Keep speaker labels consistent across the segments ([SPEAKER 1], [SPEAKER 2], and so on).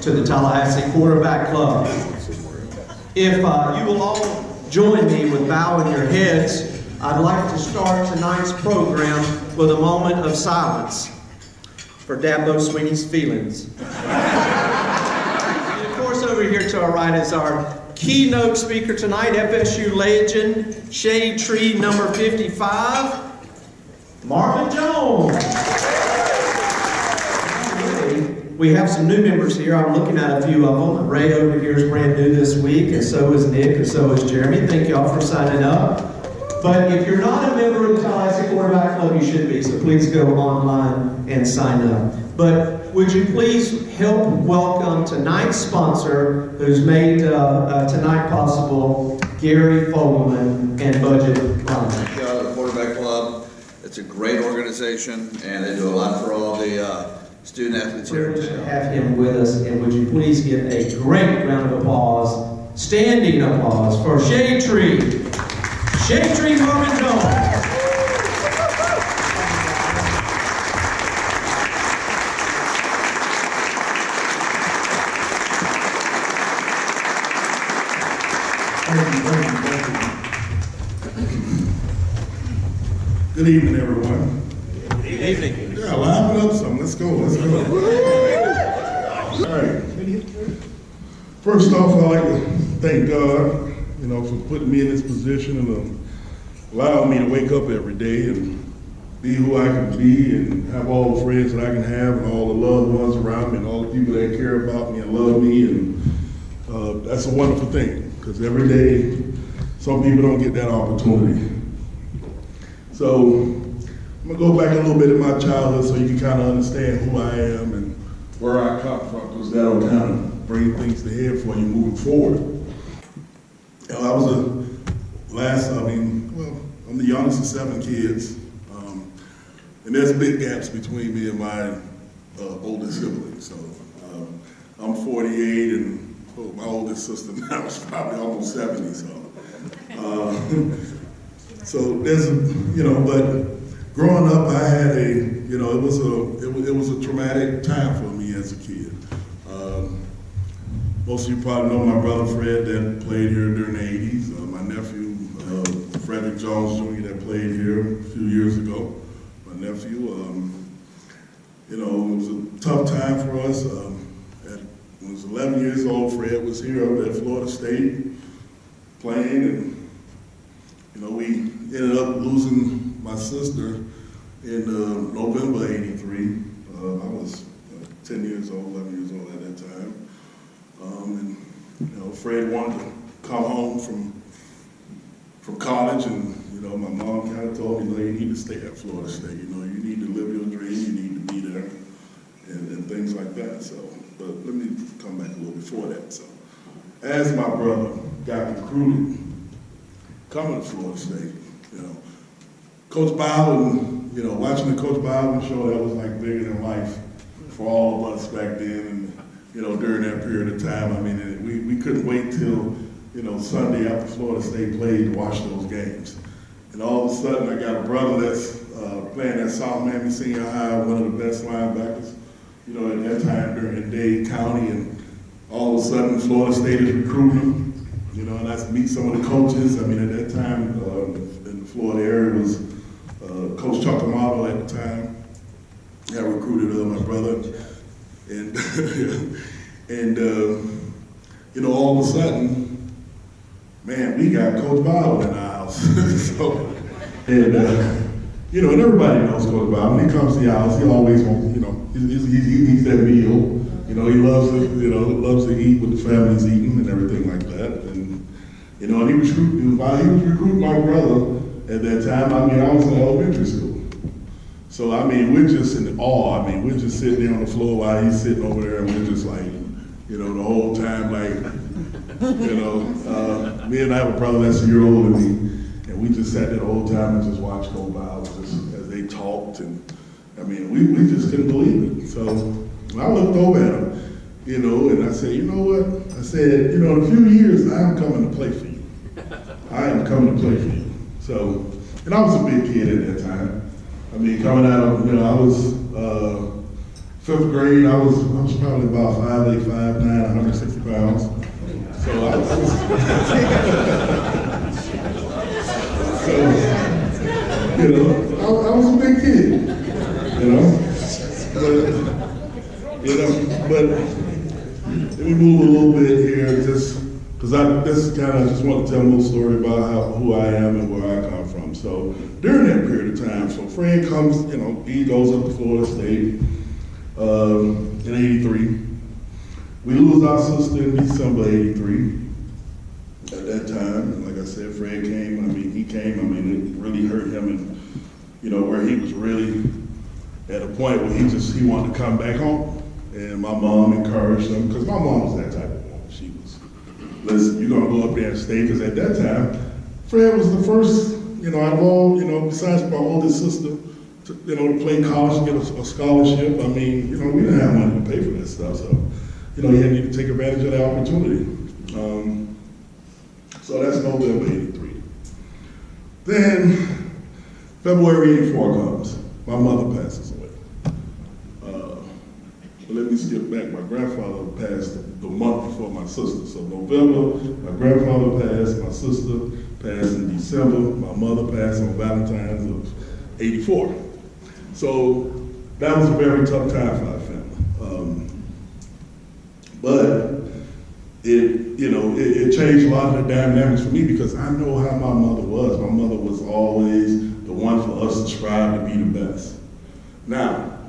[SPEAKER 1] to the Tallahassee Quarterback Club. If you will all join me with bowing your heads, I'd like to start tonight's program with a moment of silence for Dabo Sweeney's feelings. And of course, over here to our right is our keynote speaker tonight, FSU legend, Shadetree number 55, Marvin Jones. We have some new members here. I'm looking at a few of them. Ray over here is brand new this week, and so is Nick, and so is Jeremy. Thank y'all for signing up. But if you're not a member of the Tallahassee Quarterback Club, you should be, so please go online and sign up. But would you please help welcome tonight's sponsor, who's made tonight possible, Gary Fogelman and Budget Fund.
[SPEAKER 2] The Quarterback Club, it's a great organization, and they do a lot for all the student athletes here.
[SPEAKER 1] Privileged to have him with us, and would you please give a great round of applause, standing applause, for Shadetree. Shadetree Marvin Jones.
[SPEAKER 3] Good evening, everyone.
[SPEAKER 1] Good evening.
[SPEAKER 3] Yeah, liven up some. Let's go. Let's go. All right. First off, I'd like to thank God, for putting me in this position and allowing me to wake up every day and be who I can be and have all the friends that I can have and all the loved ones around me and all the people that care about me and love me. And that's a wonderful thing, because every day some people don't get that opportunity. So I'm gonna go back a little bit in my childhood so you can kind of understand who I am and where I come from, because that'll kind of bring things to head for you moving forward. I was I'm the youngest of 7 kids, and there's big gaps between me and my oldest siblings. So I'm 48, and my oldest sister now is probably almost 70. So there's but growing up, I had it was a traumatic time for me as a kid. Most of you probably know my brother Fred that played here during the 80s. My nephew, Frederick Jones Jr. that played here a few years ago. My nephew, it was a tough time for us. When I was 11 years old, Fred was here up at Florida State playing, and we ended up losing my sister in November '83. I was 10 years old, 11 years old at that time. And Fred wanted to come home from college, and my mom kind of told me, you need to stay at Florida State. You need to live your dream, you need to be there, and things like that. So, but let me come back a little before that. So, as my brother got recruited, coming to Florida State, Coach Bowden, watching the Coach Bowden show, that was like bigger than life for all of us back then, and during that period of time. I mean, we couldn't wait till Sunday after Florida State played to watch those games. And all of a sudden, I got a brother that's playing at South Miami Senior High, one of the best linebackers, at that time during Dade County, and all of a sudden, Florida State is recruiting him. And I meet some of the coaches. I mean, at that time, in the Florida area was Coach Chuck Marvin at the time. I recruited my brother, and all of a sudden, man, we got Coach Bowden in our house. And everybody knows Coach Bowden. When he comes to the house, he always wants, he eats that meal. He loves to eat what the family's eating and everything like that. And and he was recruiting my brother at that time. I mean, I was in elementary school. So I mean, we're just in awe. I mean, we're just sitting there on the floor while he's sitting over there, and we're just like, the whole time, like, me and I have a brother that's a year older than me, and we just sat there the whole time and just watched Coach Bowden as they talked, and I mean, we just couldn't believe it. So I looked over at him, and I said, you know what? I said, in a few years, I'm coming to play for you. I am coming to play for you. So, and I was a big kid at that time. I mean, coming out of, I was fifth grade, I was probably about 5'8", 5'9", 160 pounds. So I was, I was a big kid, but let me move a little bit here, just because I just want to tell a little story about who I am and where I come from. So during that period of time, so Fred comes, he goes up to Florida State in '83. We lose our sister in December '83. At that time, and like I said, Fred came. He came. It really hurt him, and where he was really at a point where he wanted to come back home. And my mom encouraged him, because my mom was that type of woman. She was, listen, you're gonna go up there and stay, because at that time, Fred was the first, out of all, besides my oldest sister, to play college and get a scholarship. We didn't have money to pay for that stuff, so he had to take advantage of the opportunity. So that's November '83. Then February '84 comes. My mother passes away. But let me skip back. My grandfather passed the month before my sister. So November, my grandfather passed, my sister passed in December, my mother passed on Valentine's of '84. So that was a very tough time for our family. But it changed a lot of the dynamics for me, because I know how my mother was. My mother was always the one for us to strive to be the best. Now,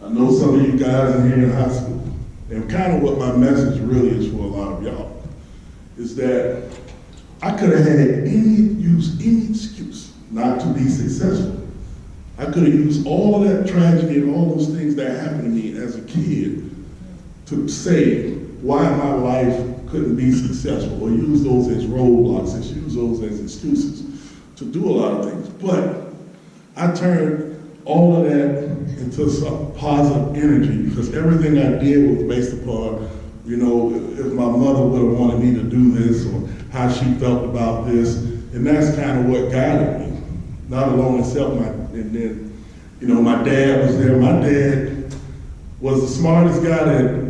[SPEAKER 3] I know some of you guys in here in high school, and kind of what my message really is for a lot of y'all, is that I could have used any excuse not to be successful. I could have used all of that tragedy and all those things that happened to me as a kid to say why my life couldn't be successful, or use those as roadblocks, and use those as excuses to do a lot of things. But I turned all of that into some positive energy, because everything I did was based upon, if my mother would have wanted me to do this, or how she felt about this, and that's kind of what guided me. Not alone except my dad was there. My dad was the smartest guy that,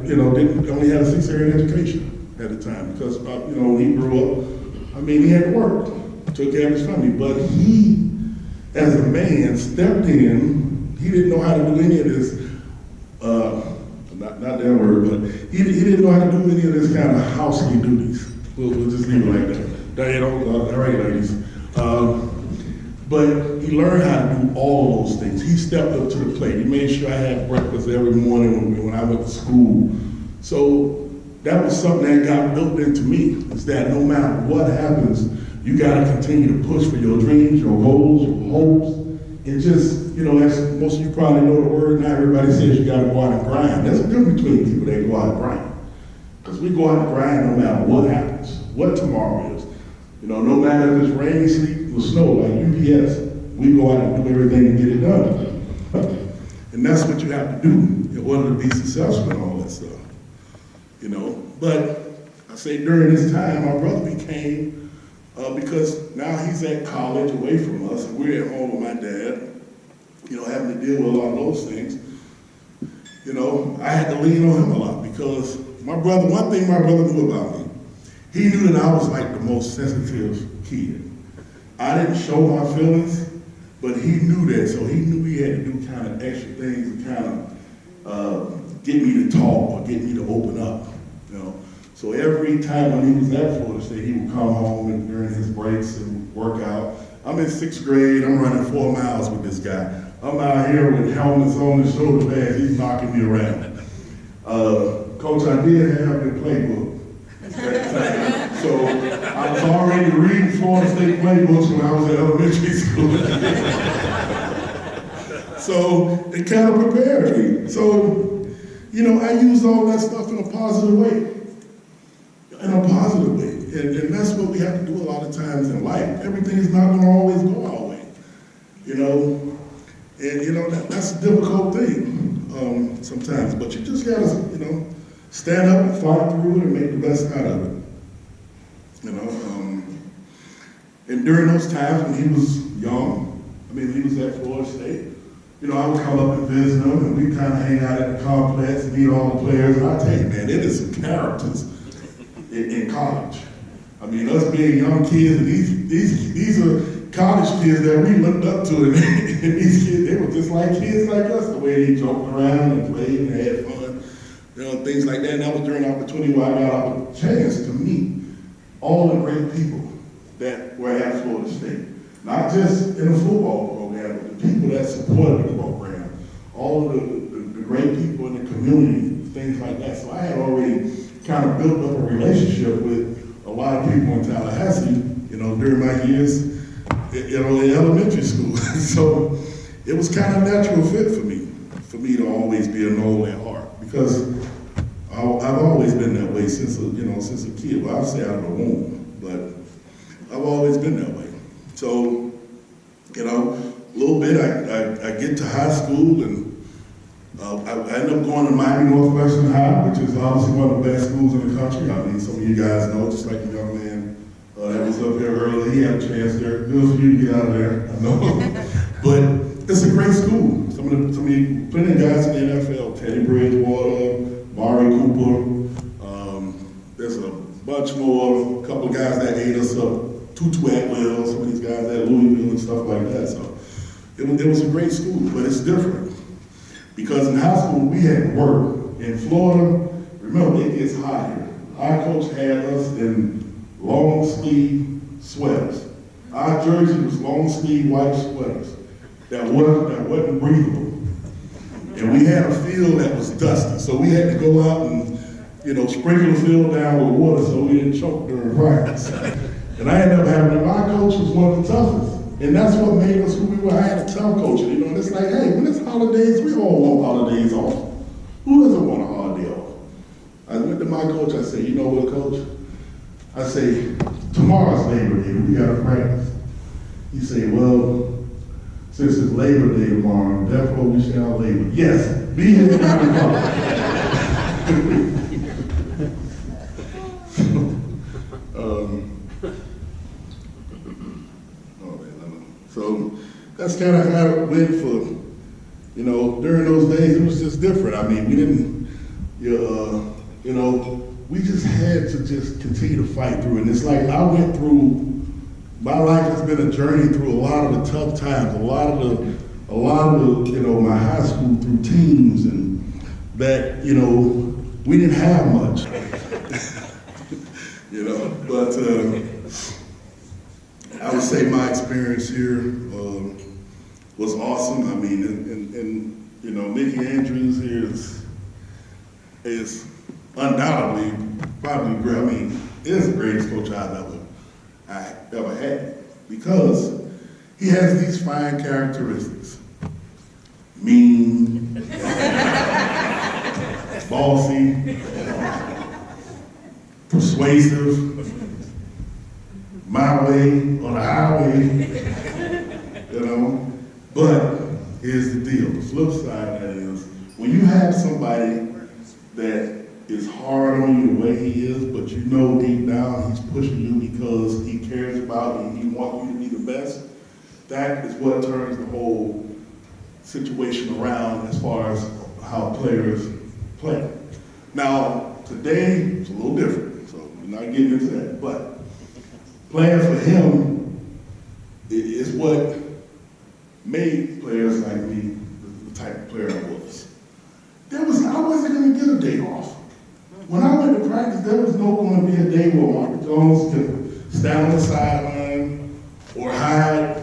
[SPEAKER 3] only had a 6th grade education at the time, because, when he grew up, he had to work, took care of his family, but he, as a man, stepped in. He didn't know how to do any of this, not that word, but he didn't know how to do any of this kind of housely duties. We'll just leave it like that. All right, ladies. But he learned how to do all of those things. He stepped up to the plate. He made sure I had breakfast every morning when I went to school. So that was something that got built into me, is that no matter what happens, you gotta continue to push for your dreams, your goals, your hopes, and just, as most of you probably know the word, now everybody says you gotta go out and grind. There's a difference between people that go out and grind. Because we go out and grind no matter what happens, what tomorrow is. No matter if it's rain, sleet, or snow, like UPS, we go out and do everything and get it done. And that's what you have to do in order to be successful and all that stuff. But I say during this time, my brother became, because now he's at college away from us, and we're at home with my dad, having to deal with a lot of those things. I had to lean on him a lot, because one thing my brother knew about me, he knew that I was like the most sensitive kid. I didn't show my feelings, but he knew that, so he knew he had to do kind of extra things and kind of get me to talk or get me to open up, So every time when he was at Florida State, he would come home and during his breaks and work out. I'm in 6th grade, I'm running 4 miles with this guy. I'm out here with helmets on and shoulder pads, he's knocking me around. Coach, I did have the playbook. So I was already reading Florida State playbooks when I was in elementary school. So it kind of prepared me. So, I used all that stuff in a positive way. And that's what we have to do a lot of times in life. Everything is not going to always go our way. That's a difficult thing sometimes. But you just got to, stand up and fight through it and make the best out of it. And during those times when he was young, he was at Florida State, I would come up and visit them, and we kind of hang out at the complex and meet all the players. And I tell you, man, it is some characters in college. I mean, us being young kids, and these are college kids that we looked up to, and these kids, they were just like kids like us, the way they joked around and played and had fun, things like that. And that was during the opportunity where I got a chance to meet all the great people that were at Florida State. Not just in the football program, but the people that supported the program, all of the great people in the community, things like that. So I had already kind of built up a relationship with a lot of people in Tallahassee, during my years, in elementary school. So it was kind of a natural fit for me to always be a Noel at heart, because I've always been that way since a kid. Well, I'll say out of the womb, but I've always been that way. So, a little bit, I get to high school, and I end up going to Miami Northwestern High, which is obviously one of the best schools in the country. I mean, some of you guys know, just like the young man that was up here earlier, he had a chance there. Good for you to get out of there, I know. But it's a great school. Plenty of guys in the NFL, Teddy Bridgewater, Marvin Cooper. There's a bunch more, a couple of guys that ate us up. Tutu Atwell, some of these guys at Louisville and stuff like that. So it was a great school, but it's different. Because in high school, we had to work. In Florida, remember, it gets hot here. Our coach had us in long sleeve sweaters. Our jersey was long sleeve white sweaters that wasn't breathable. And we had a field that was dusty, so we had to go out and sprinkle the field down with water so we didn't choke during practice. And I ended up having, my coach was one of the toughest. And that's what made us who we were. I had to tell coach, and it's like, hey, when it's holidays, we all want holidays off. Who doesn't want a holiday off? I went to my coach, I said, you know what, coach? I say, tomorrow's Labor Day, we got to practice. He said, well, since it's Labor Day tomorrow, therefore we shall labor. Yes, be here at 9 o'clock. So that's kind of how it went for, during those days, it was just different. I mean, we didn't, we just had to just continue to fight through. And it's like I went through, my life has been a journey through a lot of the tough times, a lot of the, my high school through teams, and that, we didn't have much, but I would say my experience here was awesome. I mean, and Mickey Andrews here is undoubtedly probably great. I mean, is the greatest coach I ever had, because he has these fine characteristics: mean, bossy, persuasive, my way or the highway, But here's the deal. The flip side of that is, when you have somebody that is hard on you the way he is, but deep down he's pushing you because he cares about you and he wants you to be the best, that is what turns the whole situation around as far as how players play. Now, today, it's a little different, so we're not getting into that, but playing for him is what made players like me the type of player I was. I wasn't going to get a day off. When I went to practice, there was no going to be a day where Marvin Jones could stand on the sideline or hide.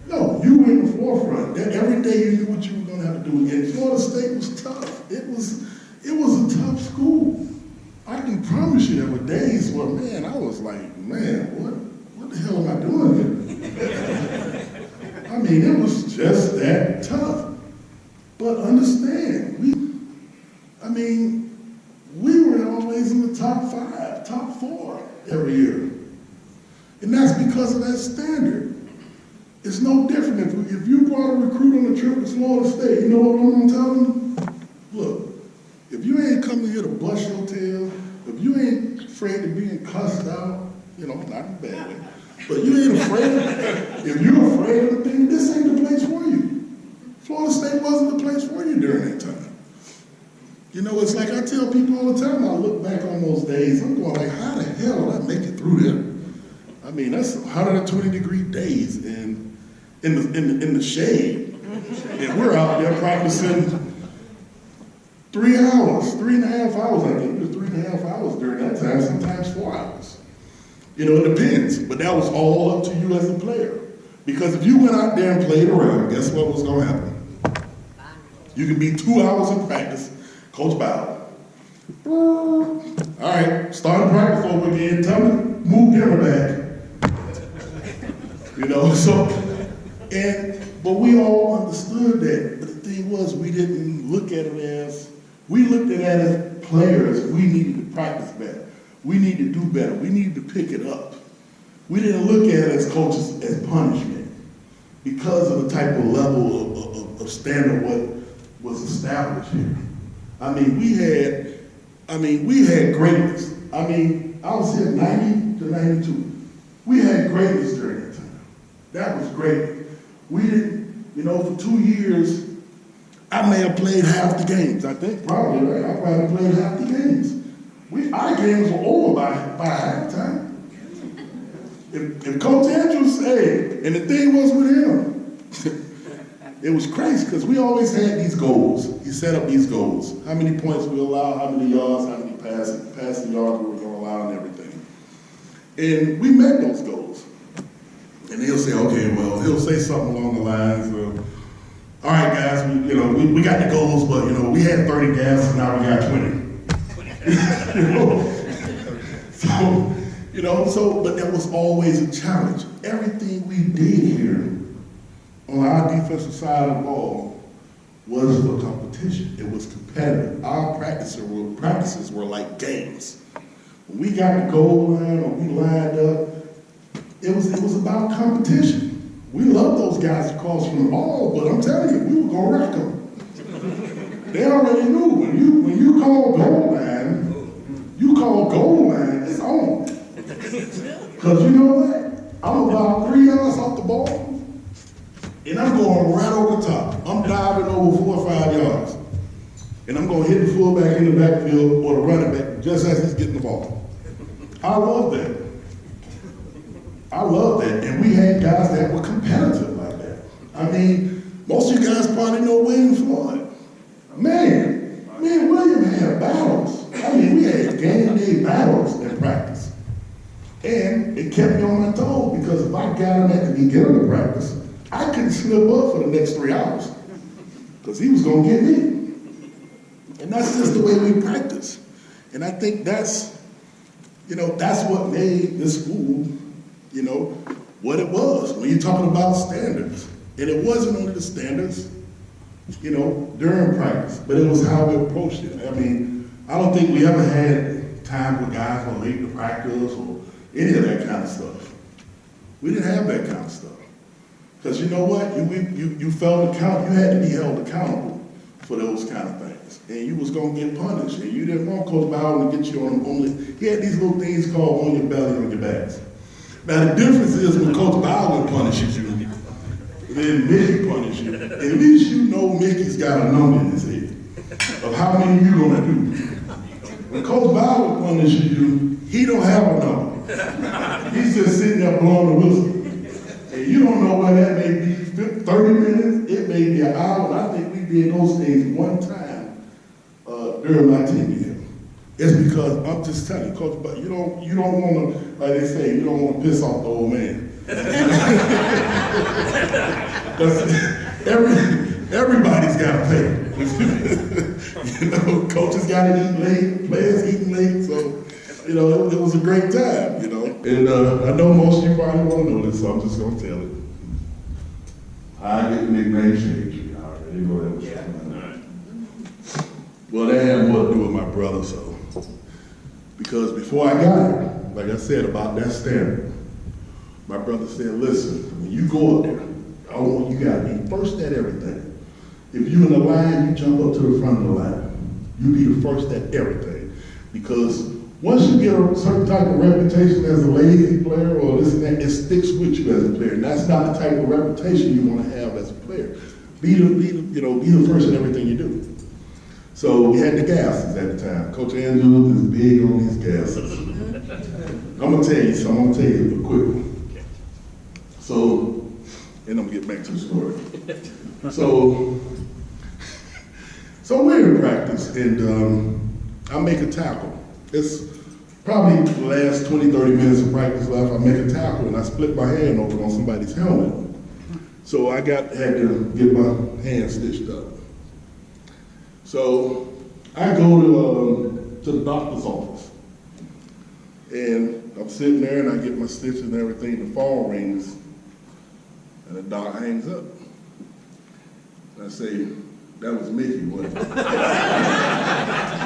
[SPEAKER 3] No, you were in the forefront. Every day you knew what you were going to have to do. And Florida State was tough. It was a tough school. I can promise you there were days where, man, I was like, man, what the hell am I doing here? I mean, it was just that tough. But understand, we were always in the top 5, top 4 every year. And that's because of that standard. It's no different. If you brought a recruit on a trip to Florida State, you know what I'm going to tell them? Look, if you ain't coming here to bust your tail, if you ain't afraid of being cussed out, not in a bad way, but you ain't afraid, if you're afraid of the thing, this ain't the place for you. Florida State wasn't the place for you during that time. You know, it's like I tell people all the time, I look back on those days, I'm going like, how the hell did I make it through there? I mean, that's 120-degree days in the shade. And we're out there practicing 3 hours, 3.5 hours, I think it was 3.5 hours during that time, sometimes 4 hours. You know, it depends, but that was all up to you as a player. Because if you went out there and played around, guess what was gonna happen? You could be 2 hours in practice, Coach Bowden. All right, start practice over again, tell me, move camera back. You know, but we all understood that. But the thing was, we didn't look at it as, we looked at it as players. We needed to practice better. We need to do better. We need to pick it up. We didn't look at it as coaches as punishment because of the type of level of standard what was established here. I mean, we had greatness. I mean, I was here 90 to 92. We had greatness during that time. That was great. We didn't, you know, for 2 years, I may have played half the games. I think probably, right? I probably played half the games. Our games were over by halftime. If Coach Andrews said, and the thing was with him, it was crazy because we always had these goals. He set up these goals. How many points we allow, how many yards, how many passing yards we were going to allow and everything. And we met those goals. And he'll say, okay, well, he'll say something along the lines of, all right, guys, we got the goals, but, we had 30 gas and now we got 20. But that was always a challenge. Everything we did here on our defensive side of the ball was for competition. It was competitive. Our practices were like games. When we got the goal line or we lined up, it was about competition. We loved those guys across from the ball, but I'm telling you, we were gonna wreck them. They already knew when you call goal line, it's on. Because you know what? I'm about 3 yards off the ball, and I'm going right over the top. I'm diving over 4 or 5 yards. And I'm going to hit the fullback in the backfield or the running back just as he's getting the ball. I love that. And we had guys that were competitive like that. I mean, most of you guys probably know William Floyd. Man, William had battles. I mean, we had game day battles in practice. And it kept me on my toes because if I got him at the beginning of practice, I couldn't slip up for the next 3 hours because he was going to get me. And that's just the way we practice. And I think that's what made this school, what it was. When you're talking about standards, and it wasn't only the standards, during practice, but it was how we approached it. I mean, I don't think we ever had times where guys were late to practice or any of that kind of stuff. We didn't have that kind of stuff. Because you know what? You felt accountable. You had to be held accountable for those kind of things. And you was going to get punished. And you didn't want Coach Bowden to get you on he had these little things called on your belly, on your backs. Now the difference is when Coach Bowden punishes you, then Mickey punishes you. At least you know Mickey's got a number in his head of how many you're going to do. When Coach Bowden punishes you, he don't have a number. He's just sitting there blowing the whistle. And you don't know whether that may be 30 minutes, it may be an hour. And I think we did those things one time during my tenure here. It's because I'm just telling you, Coach, but you don't want to, like they say, you don't want to piss off the old man. Everybody's got to pay. Coaches got to eat late, players eating late, so it was a great time, And I know most of you probably want to know this, so I'm just going to tell it. I get the nickname Shadetree. I already know that was coming. Well, that had more to do with my brother, so. Because before I got it, like I said about that standard, my brother said, listen, when you go up there, I want you got to be first at everything. If you in the line, you jump up to the front of the line. You be the first at everything. Because once you get a certain type of reputation as a lazy player or this and that, it sticks with you as a player. And that's not the type of reputation you want to have as a player. be the first in everything you do. So we had the gases at the time. Coach Andrews is big on these gases. I'm gonna tell you something. I'm gonna tell you a quick one. So, and I'm gonna get back to the story. So we're in practice, and I make a tackle. It's probably the last 20, 30 minutes of practice left. I make a tackle, and I split my hand open on somebody's helmet. So I had to get my hand stitched up. So I go to the doctor's office, and I'm sitting there, and I get my stitches and everything. The phone rings, and the doc hangs up. And I say, "That was Mickey, wasn't it?" He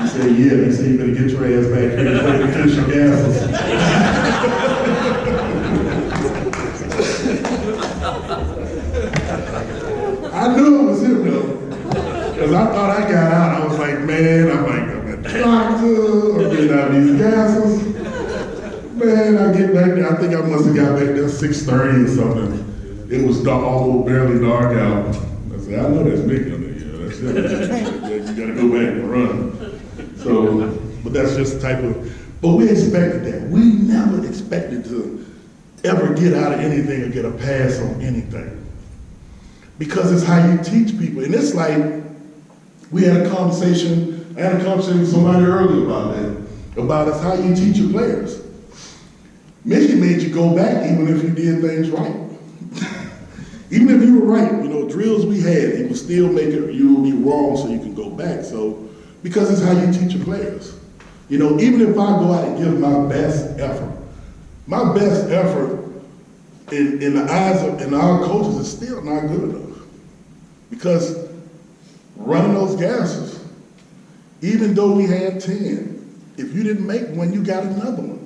[SPEAKER 3] said, "Yeah." He said, "You better get your ass back here before you finish your gases." I knew it was him though, because I thought I got out. I was like, man, I'm at the doctor, I'm getting out of these gases. Man, I get back there, I think I must have got back there 6:30 or something. It was dark, almost barely dark out. I said, I know that's Mickey on there. Yeah, that's it. You gotta go back and run. So, but that's just the type of, but we expected that. We never expected to ever get out of anything or get a pass on anything. Because it's how you teach people. And it's like, I had a conversation with somebody earlier about that, about it's how you teach your players. Mickey made you go back even if you did things right. Even if you were right, drills we had, he would still make it, you will be wrong so you can go back. So, because it's how you teach your players. Even if I go out and give my best effort in the eyes of our coaches is still not good enough. Because running those gases, even though we had 10, if you didn't make one, you got another one.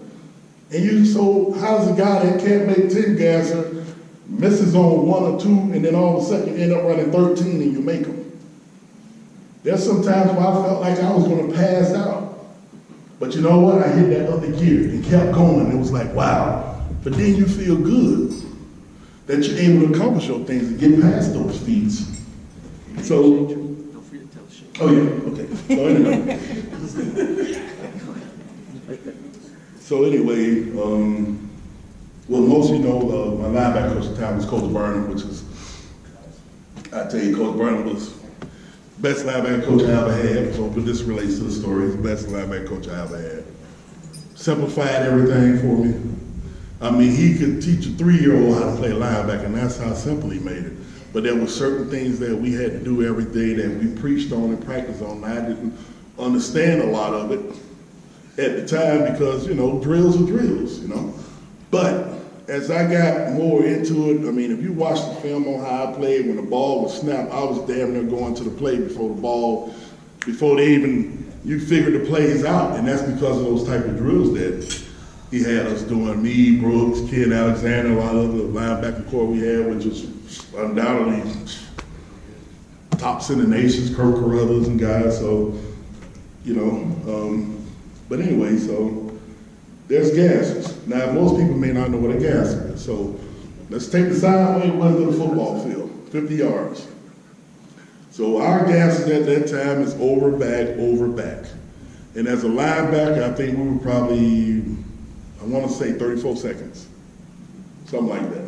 [SPEAKER 3] And so how's a guy that can't make 10 gasser, misses on 1 or 2, and then all of a sudden you end up running 13 and you make them? There's some times where I felt like I was gonna pass out. But you know what? I hit that other gear and kept going. It was like, wow. But then you feel good that you're able to accomplish your things and get past those feats. So,
[SPEAKER 4] Don't forget to tell the show.
[SPEAKER 3] oh yeah, okay. So anyway, well, most of you know my linebacker coach at the time was Coach Burnham, which is, I tell you, Coach Burnham was best linebacker coach I ever had. So, but this relates to the story. He's the best linebacker coach I ever had. Simplified everything for me. I mean, he could teach a 3-year-old how to play linebacker, and that's how simple he made it. But there were certain things that we had to do every day that we preached on and practiced on. And I didn't understand a lot of it at the time because, drills are drills, But as I got more into it, I mean, if you watch the film on how I played, when the ball was snapped, I was damn near going to the play before you figured the plays out. And that's because of those type of drills that he had us doing. Me, Brooks, Ken Alexander, a lot of the linebacker core we had, which was undoubtedly tops in the nations, Kirk Carruthers and guys. So, but anyway, so there's gases. Now, most people may not know what a gasser is. So let's take the sideway west of the football field, 50 yards. So our gases at that time is over, back. And as a linebacker, I think we were probably, I want to say 34 seconds. Something like that,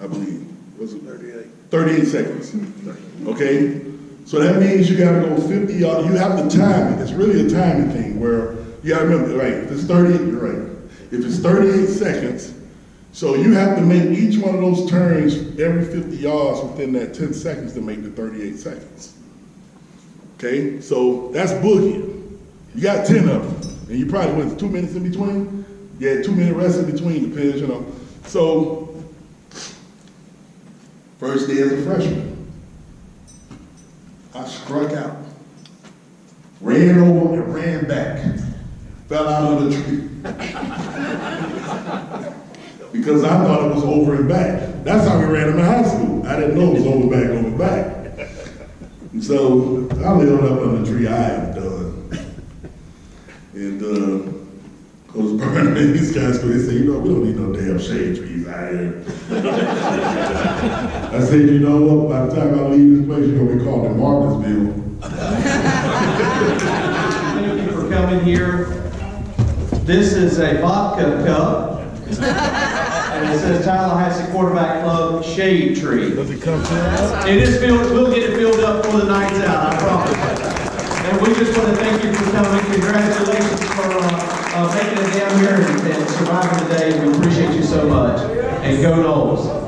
[SPEAKER 3] I believe. Was it 38? 38 seconds. Okay? So that means you gotta go 50 yards. You have to time it. It's really a timing thing where you gotta remember, right? If it's 38, you're right. If it's 38 seconds, so you have to make each one of those turns every 50 yards within that 10 seconds to make the 38 seconds. Okay? So that's boogie. You got 10 of them. And you probably went 2 minutes in between. Yeah, 2 minute rest in between, depends, So, first day as a freshman, I struck out, ran over and ran back, fell out of the tree. Because I thought it was over and back. That's how we ran them in high school. I didn't know it was over, back. And so I lived up on the tree, I am done. And Coach Burner, these guys, they say, you know, we don't need no damn shade trees out here. I said, you know what, by the time I leave this place, you're gonna be called in Marvinsville.
[SPEAKER 1] Thank you for coming here. This is a vodka cup. And it says Tallahassee Quarterback Club Shadetree.
[SPEAKER 3] Does it come to us?
[SPEAKER 1] It is filled, we'll get it filled up for the night's out, I promise. And we just want to thank you for coming. Congratulations for making it down here and surviving the day. We appreciate you so much. And go Knowles.